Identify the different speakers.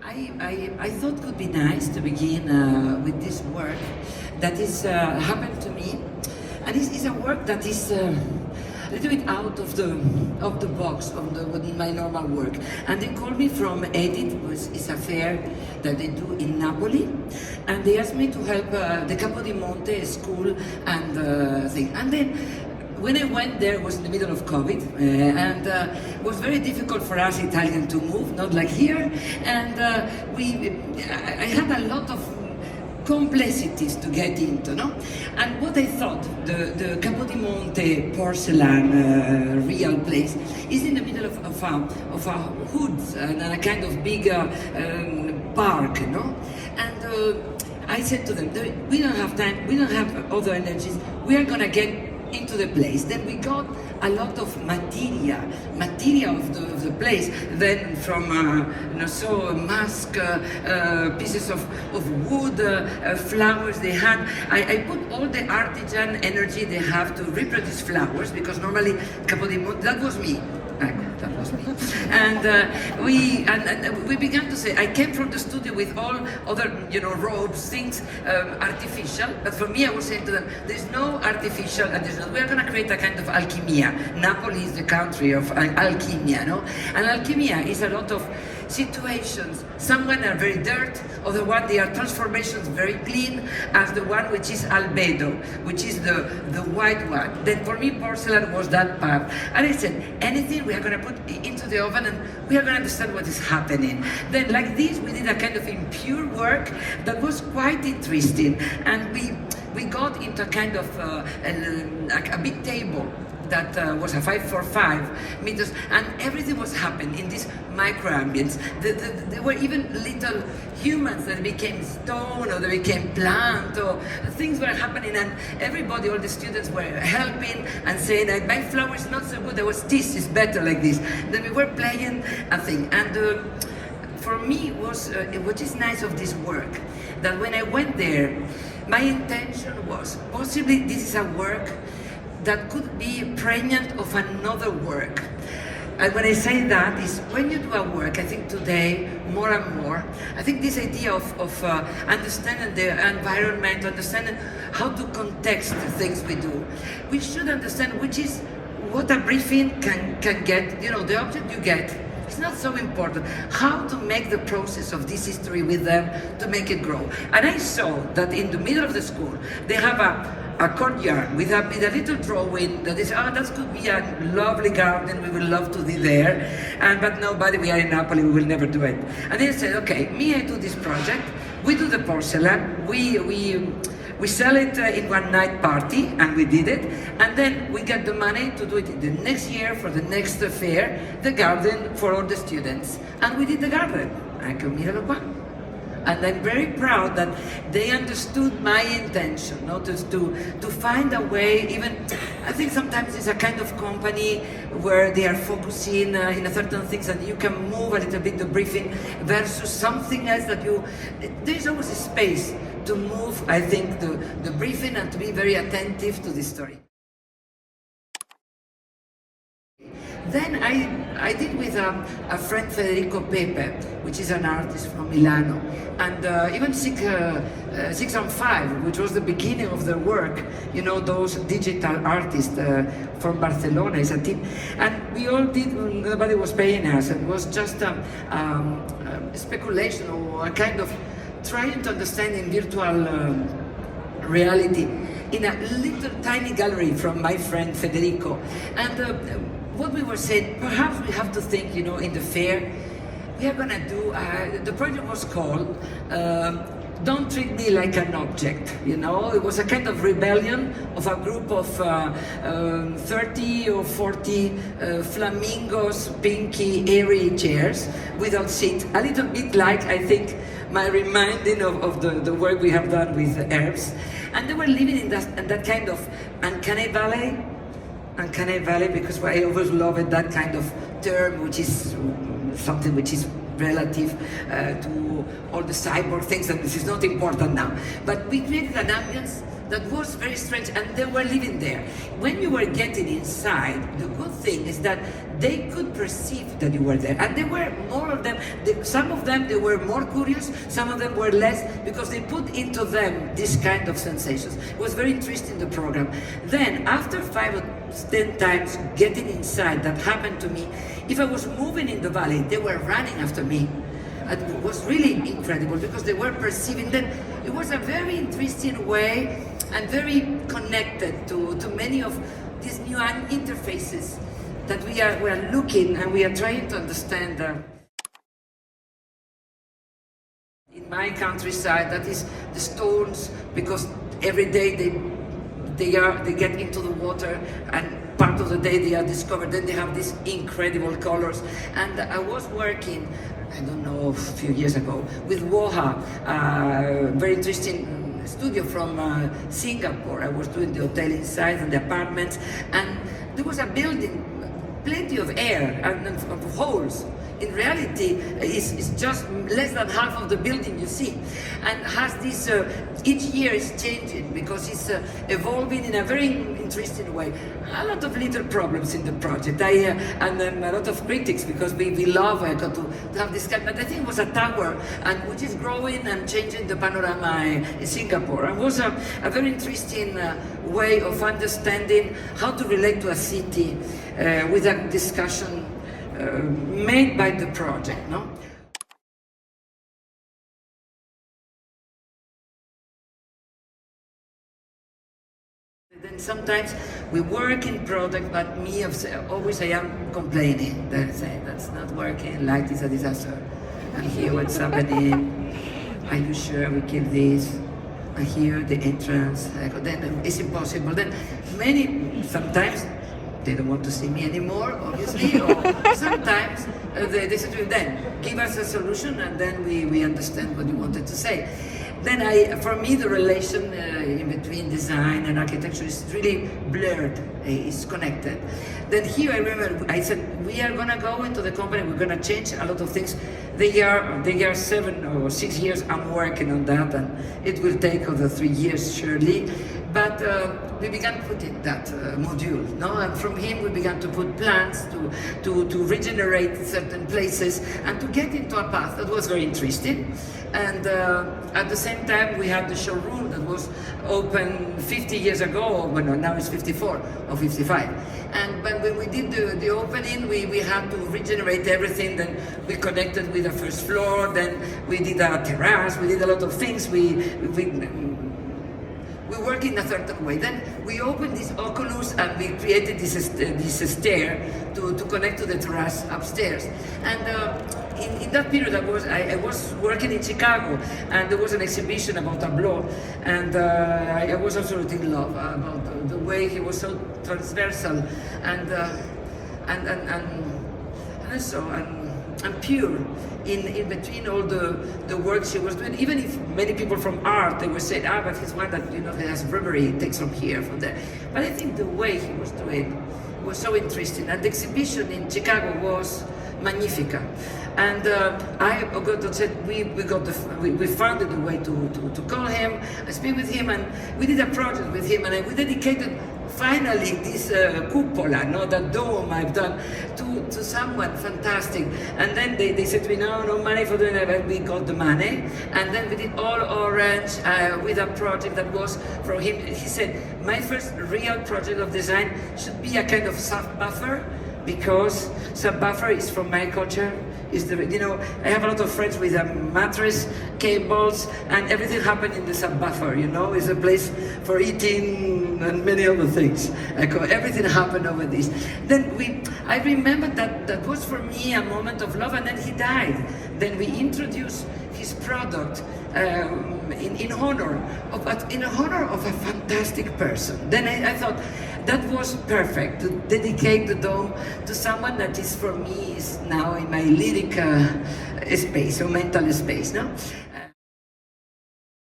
Speaker 1: I thought it would be nice to begin with this work that is happened to me, and it's a work that is a little bit out of the box of my normal work. And they called me from Edit, it's a fair that they do in Napoli, and they asked me to help the Capo di Monte school and thing. And then when I went there, it was in the middle of COVID, and it was very difficult for us Italians to move, not like here. And I had a lot of complexities to get into, no? And what I thought, the Capo di Monte porcelain real place is in the middle of a woods and a kind of big park, no? And I said to them, we don't have time, we don't have other energies, we are gonna get into the place. Then we got a lot of material of the place. Then from mask, pieces of wood, flowers they had. I put all the artisan energy they have to reproduce flowers, because normally Capo di Monte, that was me. That was me. And we began to say, I came from the studio with all other, robes, things artificial, but for me I was saying to them, there's no artificial, and we are going to create a kind of alchemia. Napoli is the country of alchemia, no? And alchemia is a lot of situations. Some one are very dirt, other one they are transformations very clean, as the one which is albedo, which is the white one. Then for me porcelain was that path. And I said, anything we are going to put into the oven and we are going to understand what is happening. Then like this we did a kind of impure work that was quite interesting, and we got into a kind of a big table that was a 5 meters, and everything was happening in this microambience. There were even little humans that became stone, or they became plant, or things were happening, and everybody, all the students were helping and saying, my flower is not so good, this is better like this. Then we were playing a thing, and for me was what is nice of this work, that when I went there, my intention was possibly this is a work that could be pregnant of another work. And when I say that is when you do a work, I think today more and more, I think this idea of understanding the environment, understanding how to context the things we do, we should understand which is what a briefing can get, the object you get. It's not so important. How to make the process of this history with them to make it grow. And I saw that in the middle of the school, they have a courtyard with a little drawing that is, that could be a lovely garden, we would love to be there. But nobody, we are in Napoli, we will never do it. And they said, okay, I do this project, we do the porcelain, we sell it in one night party, and we did it, and then we get the money to do it the next year for the next fair, the garden for all the students. And we did the garden. Miralo qua. And I'm very proud that they understood my intention, to find a way. Even I think sometimes it's a kind of company where they are focusing in a certain things, and you can move a little bit the briefing versus something else that there's always a space to move, I think, the briefing and to be very attentive to the story. Then I did with a friend, Federico Pepe, which is an artist from Milano, and even 6 on 5, which was the beginning of their work, those digital artists from Barcelona is a team, and we all did, nobody was paying us, it was just a speculation or a kind of trying to understand in virtual reality in a little tiny gallery from my friend Federico. And what we were saying, perhaps we have to think, in the fair, we are going to do, the project was called Don't Treat Me Like an Object, It was a kind of rebellion of a group of 30 or 40 flamingos, pinky, airy chairs without seat. A little bit like, I think, my reminding of the work we have done with herbs. And they were living in that kind of uncanny valley, because I always loved that kind of term, which is something which is relative to all the cyborg things, and this is not important now. But we created an ambience that was very strange, and they were living there. When you were getting inside, the good thing is that they could perceive that you were there, and there were more of them. Some of them, they were more curious, some of them were less, because they put into them this kind of sensations. It was very interesting, the program. Then, after 5 or 10 times getting inside, that happened to me, if I was moving in the valley, they were running after me. It was really incredible, because they were perceiving that it was a very interesting way and very connected to many of these new interfaces that we are looking and we are trying to understand. In my countryside, that is the stones, because every day they get into the water, and part of the day they are discovered. Then they have these incredible colors. And I was working, I don't know, a few years ago, with Woha, very interesting studio from Singapore. I was doing the hotel inside and the apartments, and there was a building, plenty of air and of holes. In reality, it's just less than half of the building you see, and has this, each year is changing, because it's evolving in a very interesting way. A lot of little problems in the project, and then a lot of critics, because we love to have this kind, but I think it was a tower, and which is growing and changing the panorama in Singapore. It was a very interesting way of understanding how to relate to a city with a discussion made by the project, no? Then sometimes we work in product, but me always I am complaining. They say that's not working, light is a disaster. And here what's happening? Are you sure we kill this? And here the entrance, then it's impossible. Then sometimes they don't want to see me anymore, obviously, or sometimes they say to me, then give us a solution, and then we understand what you wanted to say. Then for me, the relation in between design and architecture is really blurred, it's connected. Then here I remember, I said, we are gonna go into the company, we're gonna change a lot of things. They are 7 or 6 years, I'm working on that, and it will take over 3 years surely. But we began putting that module, no? And from him we began to put plans to regenerate certain places and to get into a path that was very interesting. And at the same time we had the showroom that was open 50 years ago, well, now it's 54 or 55. And when we did the opening, we had to regenerate everything. Then we connected with the first floor, then we did a terrace, we did a lot of things. We work in a certain way. Then we opened this Oculus and we created this stair to connect to the terrace upstairs. And in that period I was working in Chicago, and there was an exhibition about Tableau, and I was absolutely in love about the way he was so transversal and pure in between all the works he was doing. Even if many people from art, they were saying, but he's one that, he has rubbery, he takes from here, from there. But I think the way he was doing was so interesting. And the exhibition in Chicago was magnifica. And I got to say, we found a way to call him and speak with him, and we did a project with him, and we dedicated finally this cupola, that dome I've done to someone fantastic. And then they said to me, no money for doing that, but we got the money. And then we did all orange with a project that was from him. He said, my first real project of design should be a kind of sub-buffer, because sub-buffer is from my culture. I have a lot of friends with a mattress, cables, and everything happened in the sub-buffer, It's a place for eating and many other things. Everything happened over this. Then I remember that was for me a moment of love, and then he died. Then we introduced his product in honor of a fantastic person. Then I thought that was perfect, to dedicate the dome to someone that is, for me, is now in my lyric space or mental space, no?